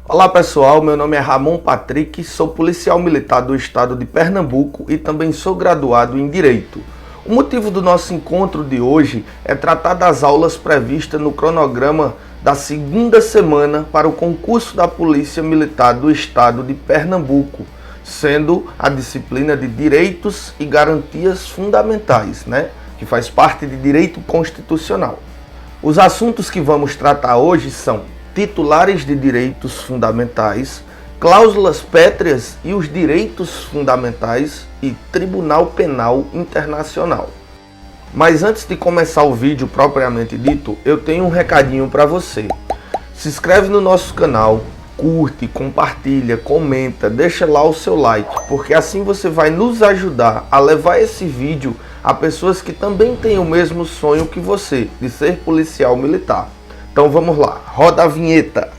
Olá pessoal, meu nome é Ramon Patrick, sou policial militar do estado de Pernambuco e também sou graduado em Direito. O motivo do nosso encontro de hoje é tratar das aulas previstas no cronograma da segunda semana para o concurso da Polícia Militar do estado de Pernambuco, sendo a disciplina de Direitos e Garantias Fundamentais, que faz parte de Direito Constitucional. Os assuntos que vamos tratar hoje são titulares de direitos fundamentais, cláusulas pétreas e os direitos fundamentais e Tribunal Penal Internacional. Mas antes de começar o vídeo propriamente dito, eu tenho um recadinho para você. Se inscreve no nosso canal, curte, compartilha, comenta, deixa lá o seu like, porque assim você vai nos ajudar a levar esse vídeo a pessoas que também têm o mesmo sonho que você, de ser policial militar. Então vamos lá, roda a vinheta.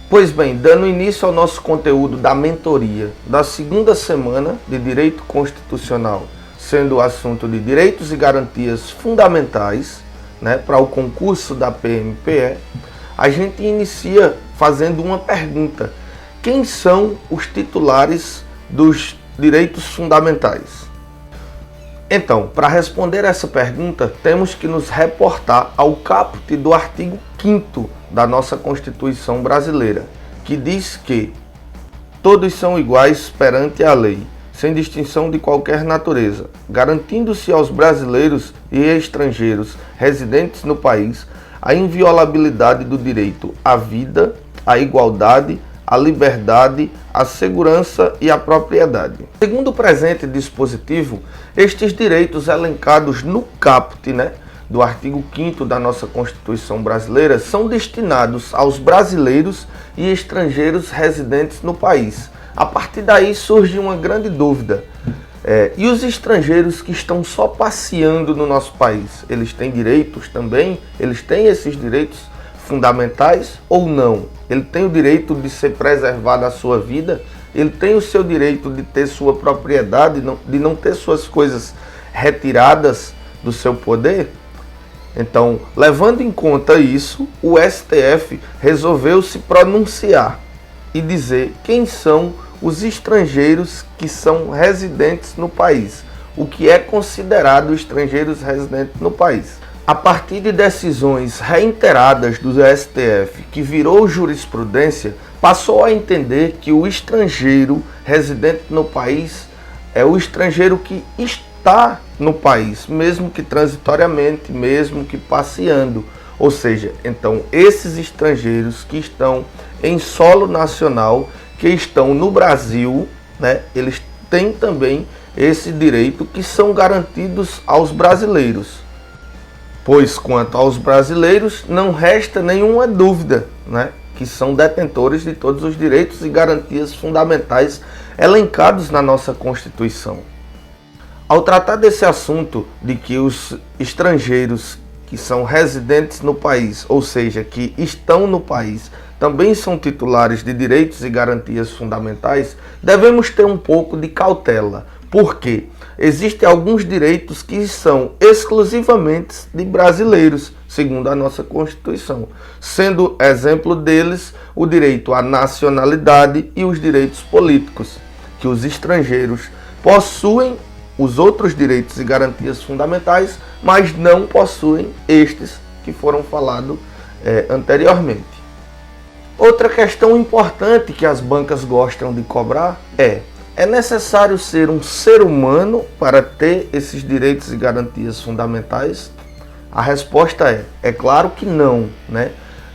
Pois bem, dando início ao nosso conteúdo da mentoria da segunda semana de Direito Constitucional, sendo o assunto de Direitos e Garantias Fundamentais, para o concurso da PMPE, a gente inicia fazendo uma pergunta: quem são os titulares dos direitos fundamentais? Então, para responder essa pergunta, temos que nos reportar ao caput do artigo 5º da nossa Constituição brasileira, que diz que todos são iguais perante a lei, sem distinção de qualquer natureza, garantindo-se aos brasileiros e estrangeiros residentes no país a inviolabilidade do direito à vida, à igualdade, à liberdade, à segurança e à propriedade. Segundo o presente dispositivo, estes direitos elencados no caput, do artigo 5º da nossa Constituição brasileira são destinados aos brasileiros e estrangeiros residentes no país. A partir daí surge uma grande dúvida. E os estrangeiros que estão só passeando no nosso país, eles têm direitos também? Eles têm esses direitos fundamentais ou não? Ele tem o direito de ser preservado a sua vida? Ele tem o seu direito de ter sua propriedade, de não ter suas coisas retiradas do seu poder? Então, levando em conta isso, o STF resolveu se pronunciar e dizer quem são os estrangeiros que são residentes no país, o que é considerado estrangeiros residentes no país. A partir de decisões reiteradas do STF, que virou jurisprudência, passou a entender que o estrangeiro residente no país é o estrangeiro que está no país, mesmo que transitoriamente, mesmo que passeando. Ou seja, então esses estrangeiros que estão em solo nacional, que estão no Brasil, eles têm também esse direito que são garantidos aos brasileiros. Pois quanto aos brasileiros, não resta nenhuma dúvida, que são detentores de todos os direitos e garantias fundamentais elencados na nossa Constituição. Ao tratar desse assunto de que os estrangeiros que são residentes no país, ou seja, que estão no país, também são titulares de direitos e garantias fundamentais, devemos ter um pouco de cautela, porque existem alguns direitos que são exclusivamente de brasileiros, segundo a nossa Constituição, sendo exemplo deles o direito à nacionalidade e os direitos políticos, que os estrangeiros possuem os outros direitos e garantias fundamentais, mas não possuem estes que foram falados anteriormente. Outra questão importante que as bancas gostam de cobrar é necessário ser um ser humano para ter esses direitos e garantias fundamentais? A resposta é claro que não,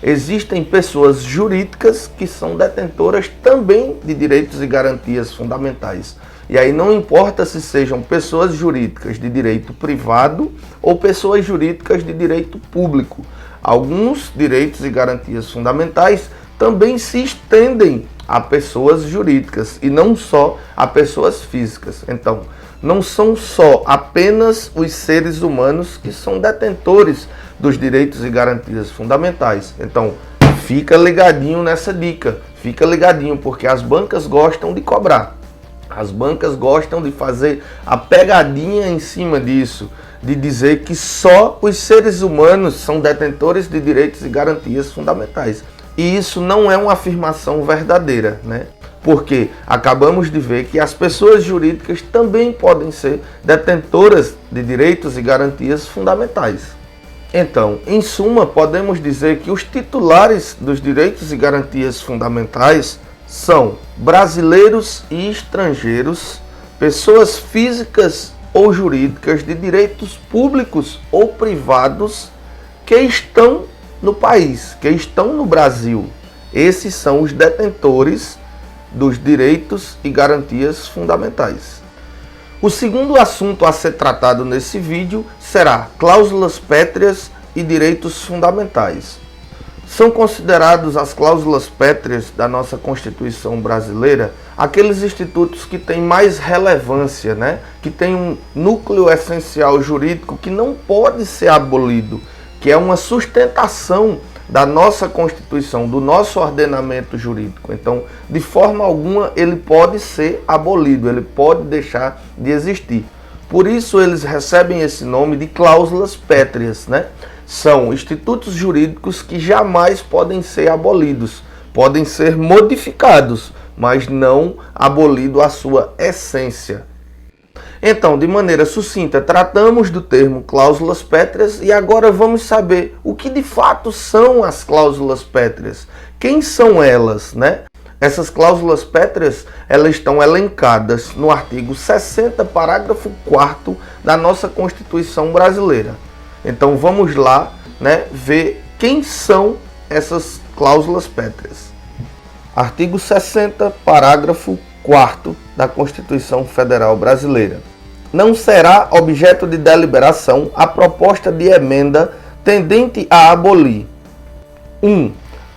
Existem pessoas jurídicas que são detentoras também de direitos e garantias fundamentais. E aí não importa se sejam pessoas jurídicas de direito privado ou pessoas jurídicas de direito público. Alguns direitos e garantias fundamentais também se estendem a pessoas jurídicas e não só a pessoas físicas. Então, não são só apenas os seres humanos que são detentores dos direitos e garantias fundamentais. Então, fica ligadinho nessa dica, fica ligadinho, porque as bancas gostam de cobrar. As bancas gostam de fazer a pegadinha em cima disso, de dizer que só os seres humanos são detentores de direitos e garantias fundamentais. E isso não é uma afirmação verdadeira, né? Porque acabamos de ver que as pessoas jurídicas também podem ser detentoras de direitos e garantias fundamentais. Então, em suma, podemos dizer que os titulares dos direitos e garantias fundamentais são brasileiros e estrangeiros, pessoas físicas ou jurídicas de direitos públicos ou privados que estão no país, que estão no Brasil. Esses são os detentores dos direitos e garantias fundamentais. O segundo assunto a ser tratado nesse vídeo será cláusulas pétreas e direitos fundamentais. São considerados as cláusulas pétreas da nossa Constituição brasileira aqueles institutos que têm mais relevância, né? Que têm um núcleo essencial jurídico que não pode ser abolido, que é uma sustentação da nossa Constituição, do nosso ordenamento jurídico. Então, de forma alguma, ele pode ser abolido, ele pode deixar de existir. Por isso, eles recebem esse nome de cláusulas pétreas, né? São institutos jurídicos que jamais podem ser abolidos, podem ser modificados, mas não abolido a sua essência. Então, de maneira sucinta, tratamos do termo cláusulas pétreas e agora vamos saber o que de fato são as cláusulas pétreas. Quem são elas, né? Essas cláusulas pétreas, elas estão elencadas no artigo 60, parágrafo 4º da nossa Constituição brasileira. Então vamos lá, né, ver quem são essas cláusulas pétreas. Artigo 60, parágrafo 4º da Constituição Federal Brasileira. Não será objeto de deliberação a proposta de emenda tendente a abolir 1.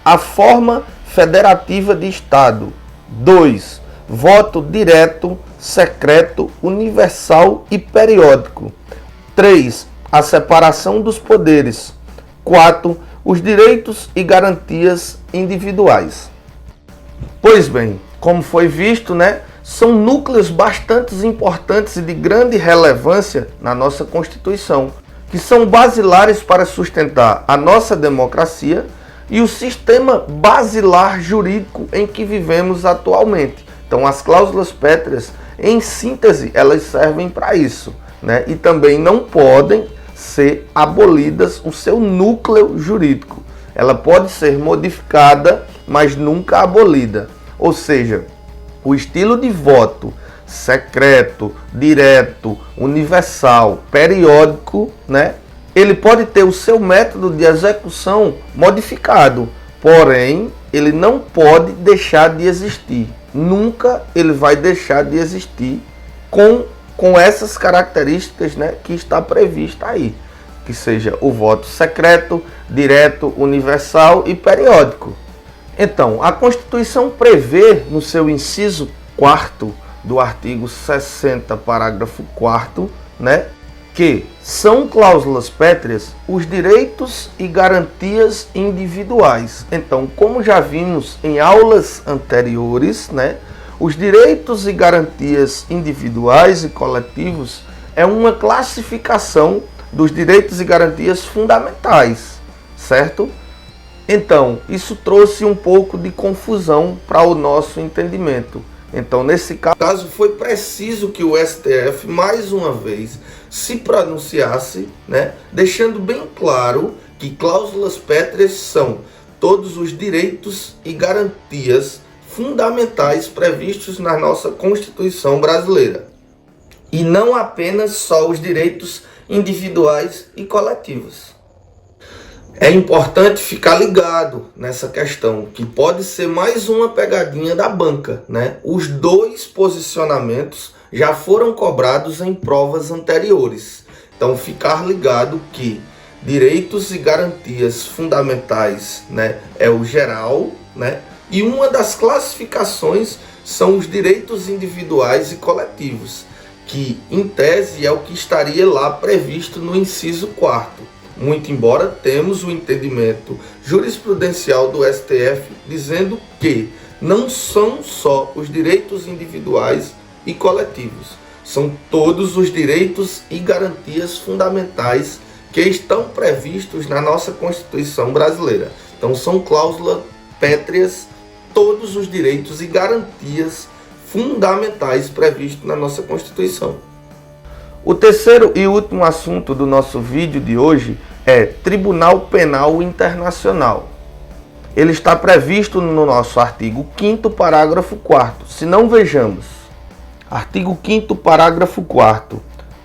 A forma federativa de Estado. 2. Voto direto, secreto, universal e periódico. 3. A separação dos poderes. 4. Os direitos e garantias individuais. Pois bem, como foi visto, né, são núcleos bastante importantes e de grande relevância na nossa Constituição, que são basilares para sustentar a nossa democracia e o sistema basilar jurídico em que vivemos atualmente. Então, as cláusulas pétreas, em síntese, elas servem para isso, né? E também não podem ser abolidas o seu núcleo jurídico. Ela pode ser modificada, mas nunca abolida. Ou seja, o estilo de voto secreto, direto, universal, periódico, né? Ele pode ter o seu método de execução modificado, porém, ele não pode deixar de existir. Nunca ele vai deixar de existir com essas características, né, que está prevista aí. Que seja o voto secreto, direto, universal e periódico. Então, a Constituição prevê no seu inciso 4º do artigo 60, parágrafo 4º, né, que são cláusulas pétreas os direitos e garantias individuais. Então, como já vimos em aulas anteriores, né, os direitos e garantias individuais e coletivos é uma classificação dos direitos e garantias fundamentais, certo? Então, isso trouxe um pouco de confusão para o nosso entendimento. Então, nesse caso, foi preciso que o STF, mais uma vez, se pronunciasse, né, deixando bem claro que cláusulas pétreas são todos os direitos e garantias fundamentais previstos na nossa Constituição brasileira. E não apenas só os direitos individuais e coletivos. É importante ficar ligado nessa questão, que pode ser mais uma pegadinha da banca, né? Os dois posicionamentos já foram cobrados em provas anteriores. Então, ficar ligado que direitos e garantias fundamentais, né, é o geral, né? E uma das classificações são os direitos individuais e coletivos, que, em tese, é o que estaria lá previsto no inciso 4º. Muito embora temos o entendimento jurisprudencial do STF dizendo que não são só os direitos individuais e coletivos, são todos os direitos e garantias fundamentais que estão previstos na nossa Constituição brasileira. Então são cláusulas pétreas todos os direitos e garantias fundamentais previstos na nossa Constituição. O terceiro e último assunto do nosso vídeo de hoje é Tribunal Penal Internacional. Ele está previsto no nosso artigo 5º, parágrafo 4º. Se não, vejamos. Artigo 5º, parágrafo 4º.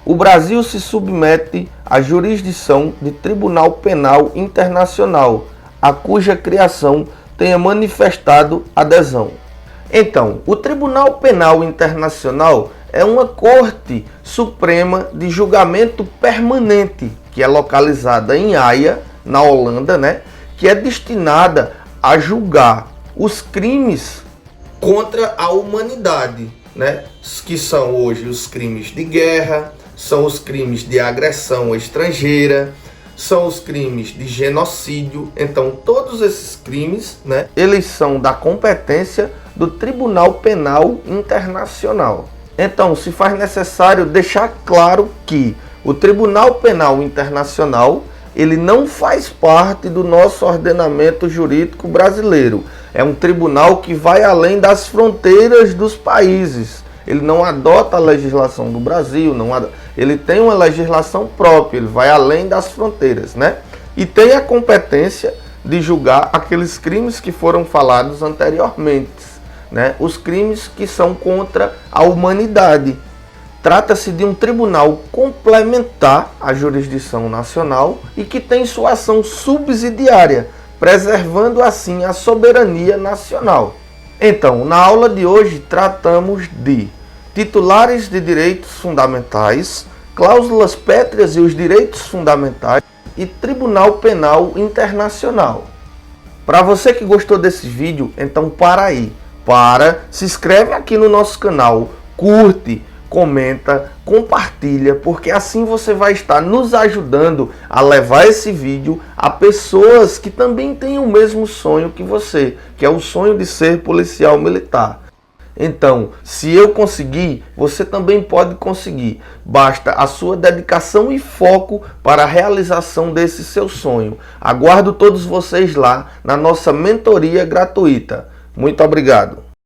O Brasil se submete à jurisdição de Tribunal Penal Internacional, a cuja criação tenha manifestado adesão. Então, o Tribunal Penal Internacional é uma Corte Suprema de julgamento permanente, que é localizada em Haia, na Holanda, que é destinada a julgar os crimes contra a humanidade, que são hoje os crimes de guerra, são os crimes de agressão estrangeira, são os crimes de genocídio. Então, todos esses crimes, eles são da competência do Tribunal Penal Internacional. Então, se faz necessário deixar claro que o Tribunal Penal Internacional, ele não faz parte do nosso ordenamento jurídico brasileiro. É um tribunal que vai além das fronteiras dos países. Ele não adota a legislação do Brasil, ele tem uma legislação própria, ele vai além das fronteiras, E tem a competência de julgar aqueles crimes que foram falados anteriormente, os crimes que são contra a humanidade. Trata-se de um tribunal complementar à jurisdição nacional e que tem sua ação subsidiária, preservando assim a soberania nacional. Então, na aula de hoje tratamos de titulares de direitos fundamentais, cláusulas pétreas e os direitos fundamentais e Tribunal Penal Internacional. Para você que gostou desse vídeo, então se inscreve aqui no nosso canal, curte, comenta, compartilha, porque assim você vai estar nos ajudando a levar esse vídeo a pessoas que também têm o mesmo sonho que você, que é o sonho de ser policial militar. Então, se eu conseguir, você também pode conseguir. Basta a sua dedicação e foco para a realização desse seu sonho. Aguardo todos vocês lá na nossa mentoria gratuita. Muito obrigado.